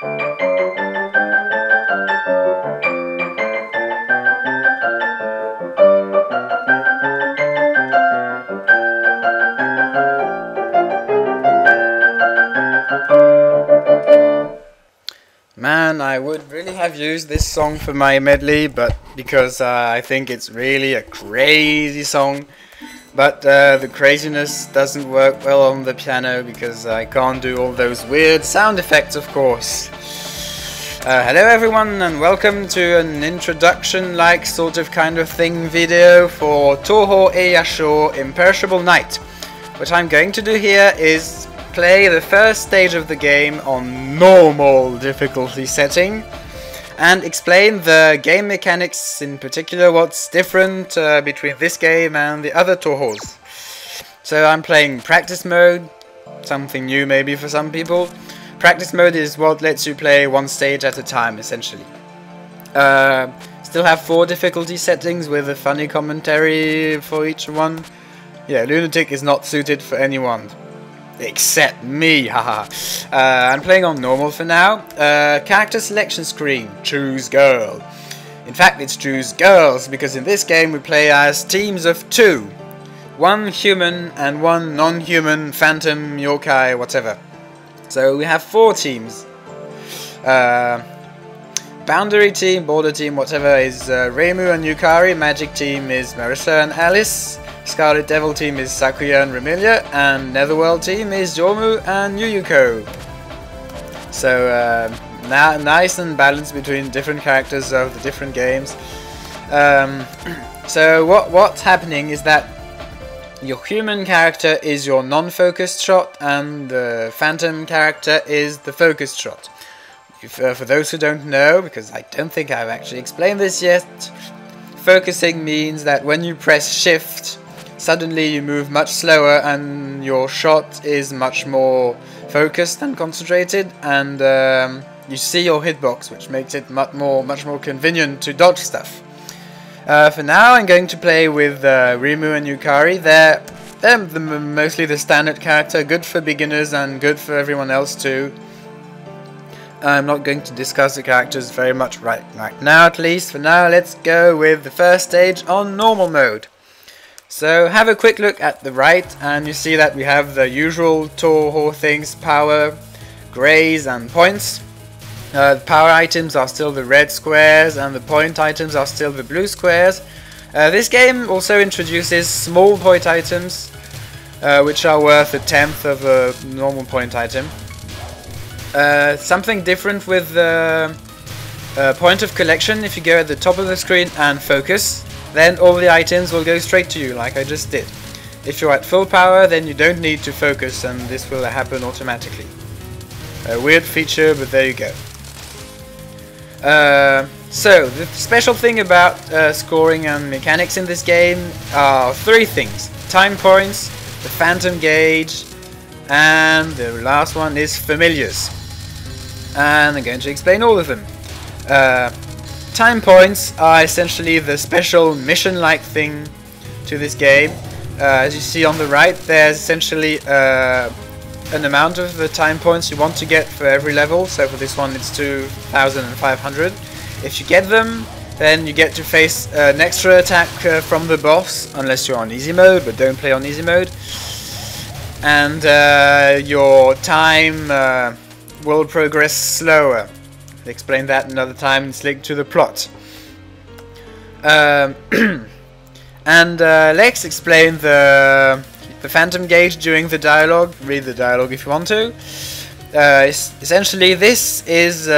Man, I would really have used this song for my medley, but because I think it's really a crazy song. But the craziness doesn't work well on the piano because I can't do all those weird sound effects, of course. Hello everyone and welcome to an introduction-like sort of kind of thing video for Touhou Imperishable Night. What I'm going to do here is play the first stage of the game on normal difficulty setting and explain the game mechanics, in particular what's different between this game and the other Touhous. So I'm playing practice mode, something new maybe for some people. Practice mode is what lets you play one stage at a time, essentially. Still have 4 difficulty settings with a funny commentary for each one. Yeah, Lunatic is not suited for anyone. Except me, haha. I'm playing on normal for now. Character selection screen, choose girl. In fact, it's choose girls, because in this game we play as teams of 2. 1 human and 1 non-human, phantom, yokai, whatever. So we have 4 teams. Boundary team, border team, whatever is Reimu and Yukari. Magic team is Marissa and Alice. Scarlet Devil team is Sakuya and Remilia, and Netherworld team is Jomu and Yuyuko. So now nice and balanced between different characters of the different games. So what's happening is that your human character is your non-focused shot, and the phantom character is the focused shot. For those who don't know, because I don't think I've actually explained this yet, focusing means that when you press shift, suddenly you move much slower and your shot is much more focused and concentrated, and you see your hitbox, which makes it much more convenient to dodge stuff. For now I'm going to play with Reimu and Yukari. They're mostly the standard character, good for beginners and good for everyone else too. I'm not going to discuss the characters very much right now, at least. For now, let's go with the first stage on normal mode. So have a quick look at the right, and you see that we have the usual Touhou things: power, grays and points. The power items are still the red squares and the point items are still the blue squares. This game also introduces small point items, which are worth 1/10 of a normal point item. Something different with the point of collection: if you go at the top of the screen and focus, then all the items will go straight to you, like I just did. If you're at full power, then you don't need to focus, and this will happen automatically. A weird feature, but there you go. So, the special thing about scoring and mechanics in this game are 3 things: time points, the phantom gauge, and the last one is familiars. And I'm going to explain all of them. Time points are essentially the special mission-like thing to this game. As you see on the right, there's essentially an amount of the time points you want to get for every level. So for this one it's 2,500. If you get them, then you get to face an extra attack from the boss, unless you're on easy mode, but don't play on easy mode. And your time will progress slower. I'll explain that another time, it's linked to the plot. And let's explain the phantom gauge during the dialogue. Read the dialogue if you want to. Essentially this is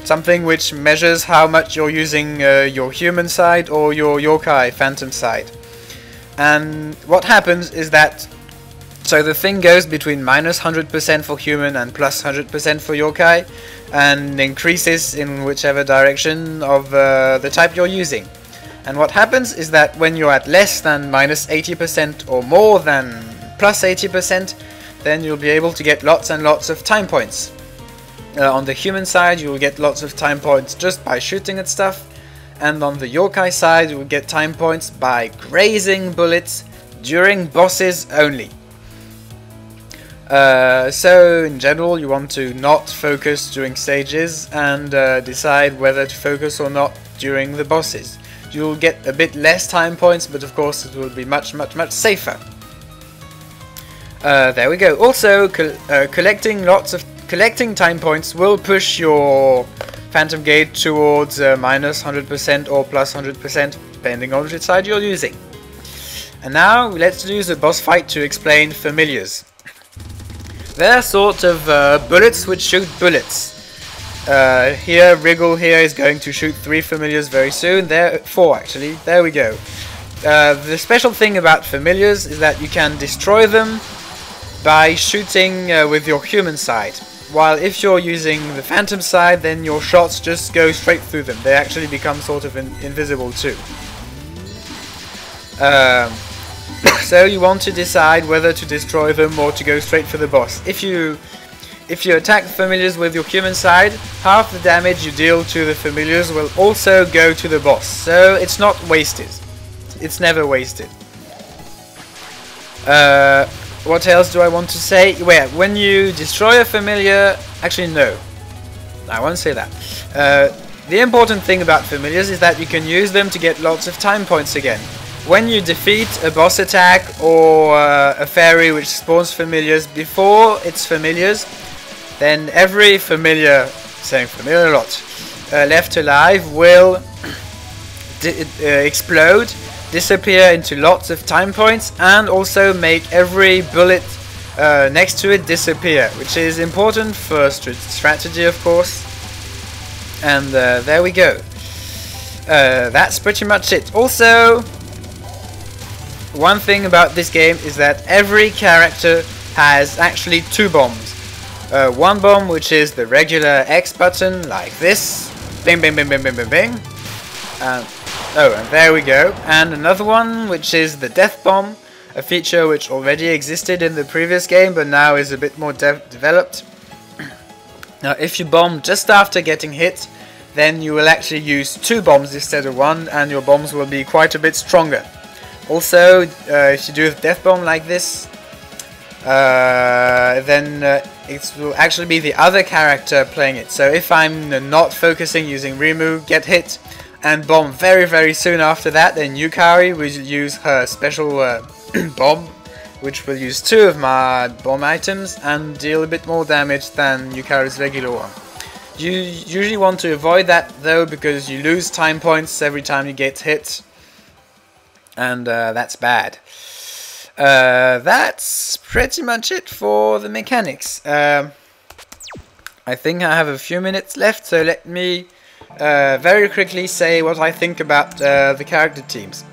something which measures how much you're using your human side or your yokai phantom side. And what happens is that, so the thing goes between minus 100% for human and plus 100% for yokai, and increases in whichever direction of the type you're using. And what happens is that when you're at less than minus 80% or more than plus 80%, then you'll be able to get lots and lots of time points. On the human side, you'll get lots of time points just by shooting at stuff, and on the yokai side, you'll get time points by grazing bullets during bosses only. So in general you want to not focus during stages and decide whether to focus or not during the bosses. You'll get a bit less time points, but of course it will be much safer. There we go. Also, collecting time points will push your Phantom Gate towards minus 100% or plus 100%, depending on which side you're using. And now let's use a boss fight to explain familiars. They're sort of bullets which shoot bullets. Here, Wriggle here is going to shoot 3 familiars very soon. 4 actually. There we go. The special thing about familiars is that you can destroy them by shooting with your human side. While if you're using the phantom side, then your shots just go straight through them. They actually become sort of invisible too. So you want to decide whether to destroy them or to go straight for the boss. If you attack the familiars with your human side, half the damage you deal to the familiars will also go to the boss. So it's not wasted. It's never wasted. What else do I want to say? Well, when you destroy a familiar... Actually, no. I won't say that. The important thing about familiars is that you can use them to get lots of time points again. When you defeat a boss attack or a fairy which spawns familiars before its familiars, then every familiar, saying familiar a lot, left alive will explode, disappear into lots of time points, and also make every bullet next to it disappear, which is important for strategy, of course. And there we go. That's pretty much it. Also, one thing about this game is that every character has actually 2 bombs. One bomb which is the regular X button, like this. Bing, bing, bing, bing, bing, bing, bing. Oh, and there we go. And another one which is the death bomb, a feature which already existed in the previous game but now is a bit more developed. Now if you bomb just after getting hit, then you will actually use 2 bombs instead of 1, and your bombs will be quite a bit stronger. Also, if you do a death bomb like this, then it will actually be the other character playing it. So if I'm not focusing using Rimu, get hit and bomb very soon after that, then Yukari will use her special bomb, which will use 2 of my bomb items and deal a bit more damage than Yukari's regular one. You usually want to avoid that though, because you lose time points every time you get hit, and that's bad. That's pretty much it for the mechanics. I think I have a few minutes left, so let me very quickly say what I think about the character teams.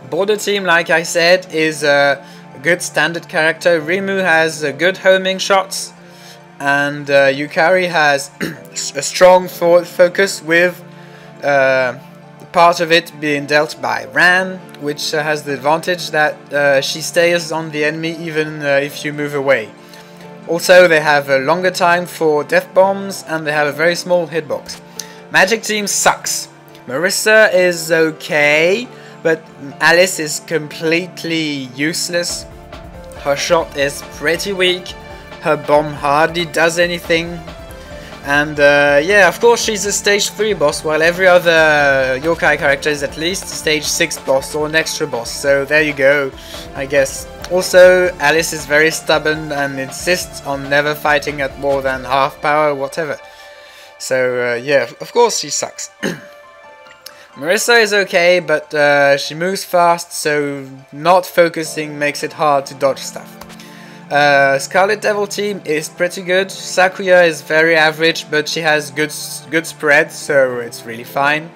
Border team, like I said, is a good standard character. Rimu has good homing shots, and Yukari has a strong forward focus with part of it being dealt by Ran, which has the advantage that she stays on the enemy even if you move away. Also, they have a longer time for death bombs, and they have a very small hitbox. Magic team sucks. Marissa is okay, but Alice is completely useless. Her shot is pretty weak, her bomb hardly does anything. And yeah, of course she's a stage 3 boss, while every other yokai character is at least stage 6 boss or an extra boss, so there you go, I guess. Also, Alice is very stubborn and insists on never fighting at more than half power or whatever. So yeah, of course she sucks. Marissa is okay, but she moves fast, so not focusing makes it hard to dodge stuff. Scarlet Devil team is pretty good. Sakuya is very average, but she has good spread, so it's really fine.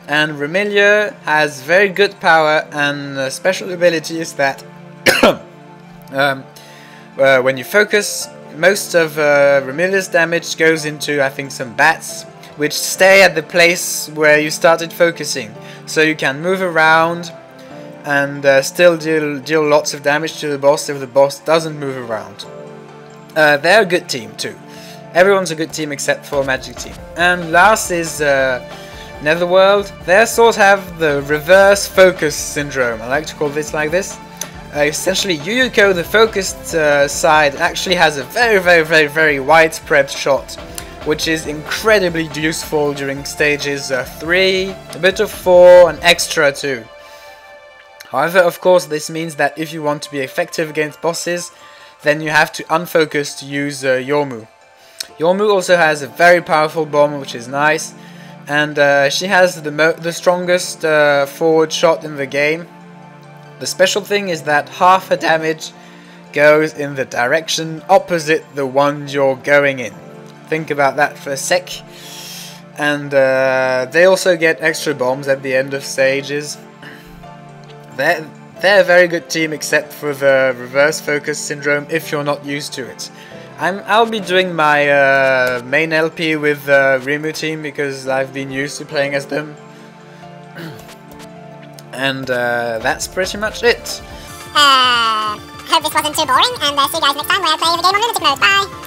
And Remilia has very good power, and special ability is that when you focus, most of Remilia's damage goes into, I think, some bats, which stay at the place where you started focusing, so you can move around and still deal lots of damage to the boss if the boss doesn't move around. They're a good team too. Everyone's a good team except for Magic team. And last is Netherworld. They sort of have the reverse focus syndrome. I like to call this like this. Essentially, Yuyuko, the focused side, actually has a very widespread shot, which is incredibly useful during stages 3, a bit of 4, and extra 2. However, of course, this means that if you want to be effective against bosses, then you have to unfocus to use Yomu. Yomu also has a very powerful bomb, which is nice, and she has the strongest forward shot in the game. The special thing is that half her damage goes in the direction opposite the one you're going in. Think about that for a sec. And they also get extra bombs at the end of stages. They're a very good team except for the reverse focus syndrome if you're not used to it. I'll be doing my main LP with the Rimu team because I've been used to playing as them. And that's pretty much it. Hope this wasn't too boring, and see you guys next time where I play the game on Lunatic Mode. Bye!